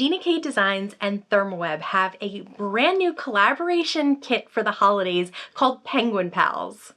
Gina K Designs and Therm O Web have a brand new collaboration kit for the holidays called Penguin Pals.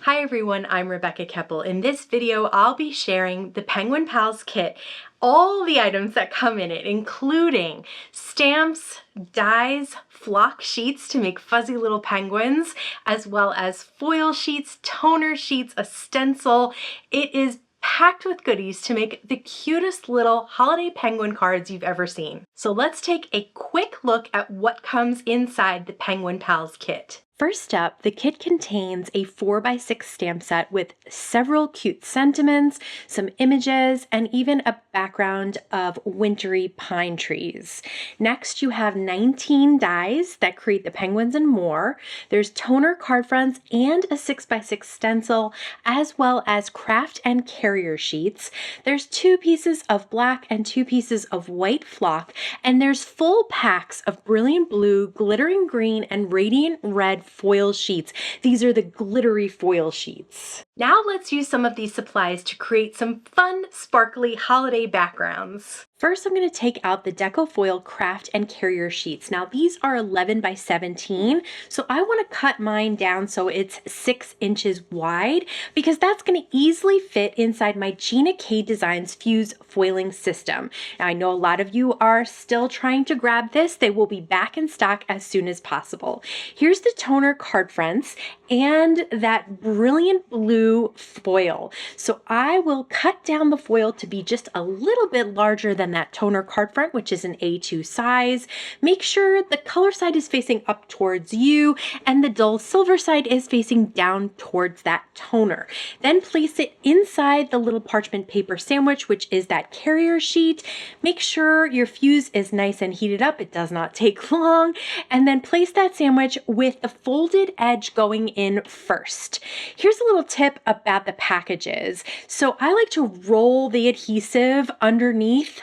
Hi everyone, I'm Rebecca Keppel. In this video, I'll be sharing the Penguin Pals kit, all the items that come in it, including stamps, dies, flock sheets to make fuzzy little penguins, as well as foil sheets, toner sheets, a stencil. It is packed with goodies to make the cutest little holiday penguin cards you've ever seen. So let's take a quick look at what comes inside the Penguin Pals kit. First up, the kit contains a 4x6 stamp set with several cute sentiments, some images, and even a background of wintry pine trees. Next, you have 19 dies that create the penguins and more. There's toner card fronts and a 6x6 stencil, as well as craft and carrier sheets. There's 2 pieces of black and 2 pieces of white flock, and there's full packs of brilliant blue, glittering green, and radiant red foil sheets. These are the glittery foil sheets. Now let's use some of these supplies to create some fun, sparkly holiday backgrounds. First, I'm going to take out the Deco foil craft and carrier sheets. Now these are 11 by 17, so I want to cut mine down so it's 6 inches wide because that's going to easily fit inside my Gina K Designs fuse foiling system. Now I know a lot of you are still trying to grab this. They will be back in stock as soon as possible. Here's the toner card fronts and that brilliant blue foil. So I will cut down the foil to be just a little bit larger than that toner card front, which is an A2 size. Make sure the color side is facing up towards you and the dull silver side is facing down towards that toner. Then place it inside the little parchment paper sandwich, which is that carrier sheet. Make sure your fuse is nice and heated up. It does not take long. And then place that sandwich with the folded edge going in first. Here's a little tip about the packages. So I like to roll the adhesive underneath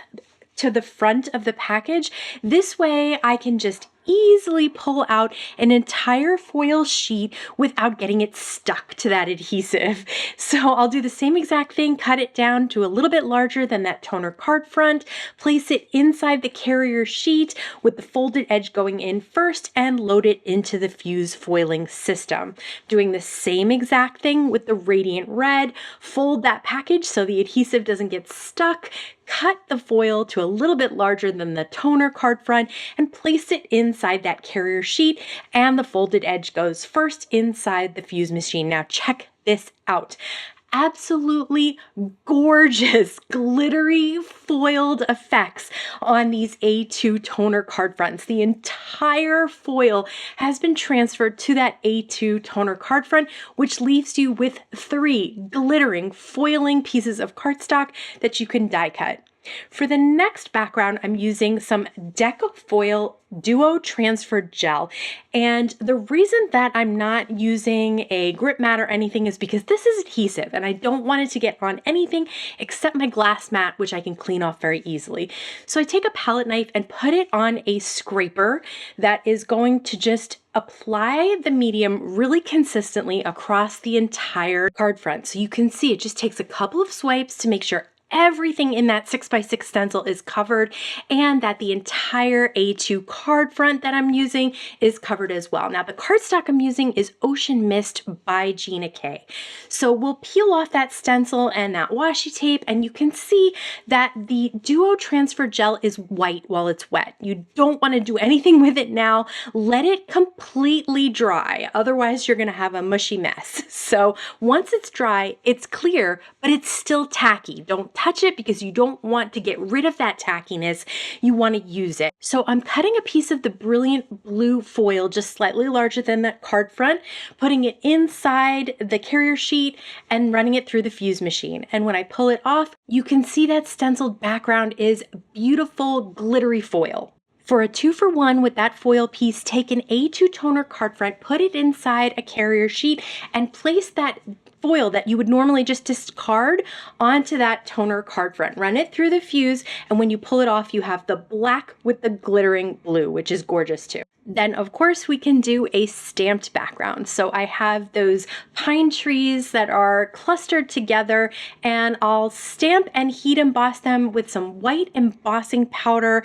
to the front of the package. This way I can just easily pull out an entire foil sheet without getting it stuck to that adhesive. So I'll do the same exact thing, cut it down to a little bit larger than that toner card front, place it inside the carrier sheet with the folded edge going in first and load it into the fuse foiling system. Doing the same exact thing with the radiant red, fold that package so the adhesive doesn't get stuck, cut the foil to a little bit larger than the toner card front and place it inside that carrier sheet, and the folded edge goes first inside the fuse machine. Now check this out. Absolutely gorgeous glittery foiled effects on these A2 toner card fronts. The entire foil has been transferred to that A2 toner card front, which leaves you with 3 glittering foiling pieces of cardstock that you can die cut. For the next background, I'm using some Deco foil duo transfer gel, and the reason that I'm not using a grip mat or anything is because this is adhesive and I don't want it to get on anything except my glass mat, which I can clean off very easily. So I take a palette knife and put it on a scraper that is going to just apply the medium really consistently across the entire card front. So you can see it just takes a couple of swipes to make sure everything in that 6x6 stencil is covered and that the entire A2 card front that I'm using is covered as well. Now the cardstock I'm using is Ocean Mist by Gina K. So we'll peel off that stencil and that washi tape and you can see that the duo transfer gel is white while it's wet. You don't want to do anything with it now. Let it completely dry. Otherwise you're going to have a mushy mess. So once it's dry, it's clear, but it's still tacky. Don't touch it because you don't want to get rid of that tackiness. You want to use it. So I'm cutting a piece of the brilliant blue foil just slightly larger than that card front, putting it inside the carrier sheet and running it through the fuse machine. And when I pull it off, you can see that stenciled background is beautiful glittery foil. For a 2-for-1 with that foil piece, take an A2 toner card front, put it inside a carrier sheet, and place that foil that you would normally just discard onto that toner card front. Run it through the fuse, and when you pull it off, you have the black with the glittering blue, which is gorgeous too. Then of course we can do a stamped background. So I have those pine trees that are clustered together, and I'll stamp and heat emboss them with some white embossing powder,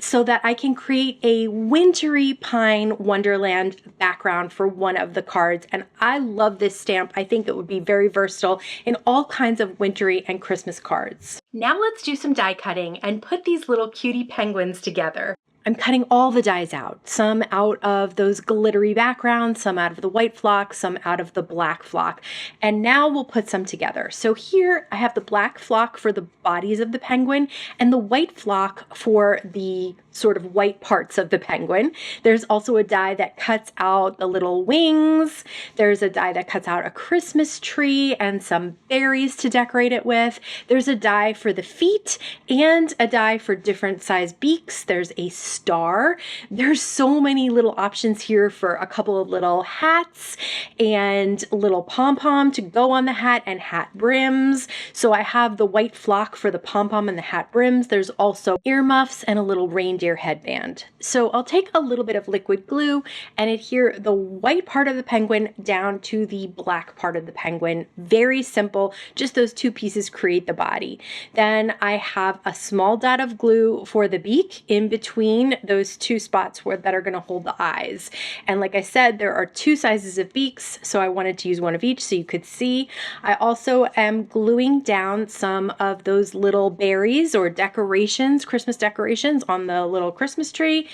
so that I can create a wintry pine wonderland background for one of the cards. And I love this stamp. I think it would be very versatile in all kinds of wintry and Christmas cards. Now let's do some die cutting and put these little cutie penguins together. I'm cutting all the dies out, some out of those glittery backgrounds, some out of the white flock, some out of the black flock. And now we'll put some together. So here I have the black flock for the bodies of the penguin and the white flock for the sort of white parts of the penguin. There's also a die that cuts out the little wings. There's a die that cuts out a Christmas tree and some berries to decorate it with. There's a die for the feet and a die for different size beaks. There's a star. There's so many little options here for a couple of little hats and little pom-pom to go on the hat and hat brims. So I have the white flock for the pom-pom and the hat brims. There's also earmuffs and a little reindeer headband. So I'll take a little bit of liquid glue and adhere the white part of the penguin down to the black part of the penguin. Very simple, just those two pieces create the body. Then I have a small dot of glue for the beak in between those two spots that are going to hold the eyes. And like I said, there are two sizes of beaks, so I wanted to use one of each so you could see. I also am gluing down some of those little berries or decorations, Christmas decorations on the little Christmas tree.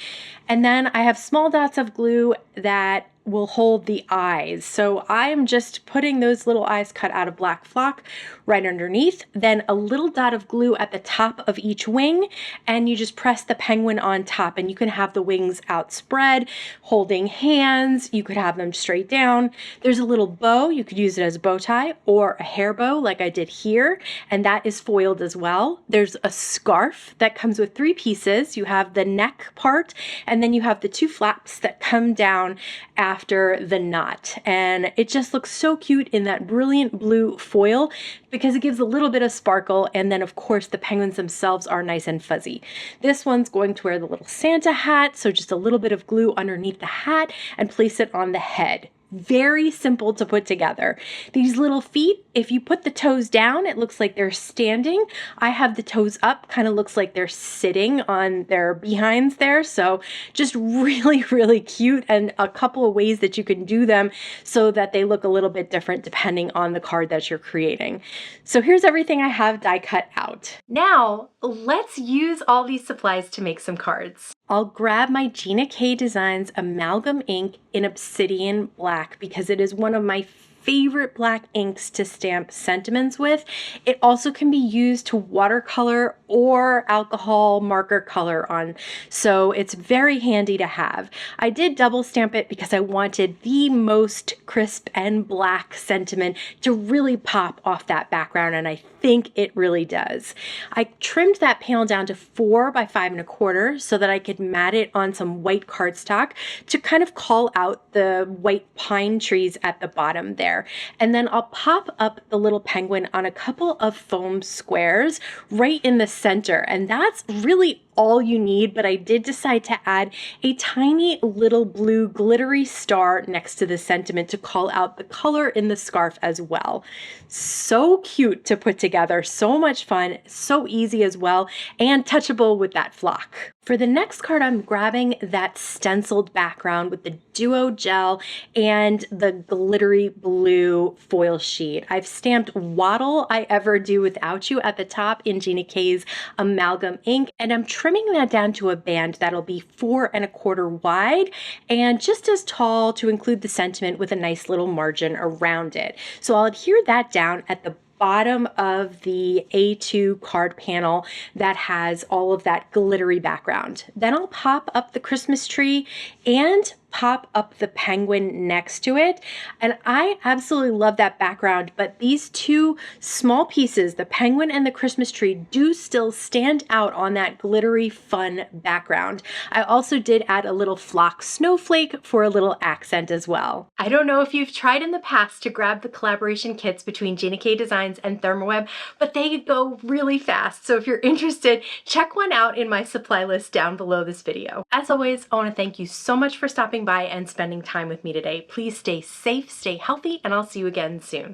And then I have small dots of glue that will hold the eyes. So I'm just putting those little eyes cut out of black flock right underneath, then a little dot of glue at the top of each wing, and you just press the penguin on top, and you can have the wings outspread, holding hands. You could have them straight down. There's a little bow. You could use it as a bow tie or a hair bow like I did here, and that is foiled as well. There's a scarf that comes with three pieces. You have the neck part, and then you have the two flaps that come down after the knot, and it just looks so cute in that brilliant blue foil because it gives a little bit of sparkle, and then of course the penguins themselves are nice and fuzzy. This one's going to wear the little Santa hat, so just a little bit of glue underneath the hat and place it on the head. Very simple to put together. These little feet, if you put the toes down, it looks like they're standing. I have the toes up, kind of looks like they're sitting on their behinds there. So just really, really cute, and a couple of ways that you can do them so that they look a little bit different depending on the card that you're creating. So here's everything I have die cut out. Now, let's use all these supplies to make some cards. I'll grab my Gina K Designs amalgam ink in Obsidian black because it is one of my favorite black inks to stamp sentiments with. It also can be used to watercolor or alcohol marker color on, so it's very handy to have. I did double stamp it because I wanted the most crisp and black sentiment to really pop off that background, and I think it really does. I trimmed that panel down to 4 by 5 1/4 so that I could mat it on some white cardstock to kind of call out the white pine trees at the bottom there. And then I'll pop up the little penguin on a couple of foam squares right in the center, and that's really all you need, but I did decide to add a tiny little blue glittery star next to the sentiment to call out the color in the scarf as well. So cute to put together, so much fun, so easy as well, and touchable with that flock. For the next card, I'm grabbing that stenciled background with the Duo Gel and the glittery blue foil sheet. I've stamped What'll I Ever Do Without You at the top in Gina K's amalgam ink, and I'm trimming that down to a band that'll be 4 1/4 wide and just as tall to include the sentiment with a nice little margin around it. So I'll adhere that down at the bottom of the A2 card panel that has all of that glittery background. Then I'll pop up the Christmas tree and pop up the penguin next to it. And I absolutely love that background, but these two small pieces, the penguin and the Christmas tree, do still stand out on that glittery fun background. I also did add a little flock snowflake for a little accent as well. I don't know if you've tried in the past to grab the collaboration kits between Gina K Designs and Therm O Web, but they go really fast. So if you're interested, check one out in my supply list down below this video. As always, I want to thank you so much for stopping by and spending time with me today. Please stay safe, stay healthy, and I'll see you again soon.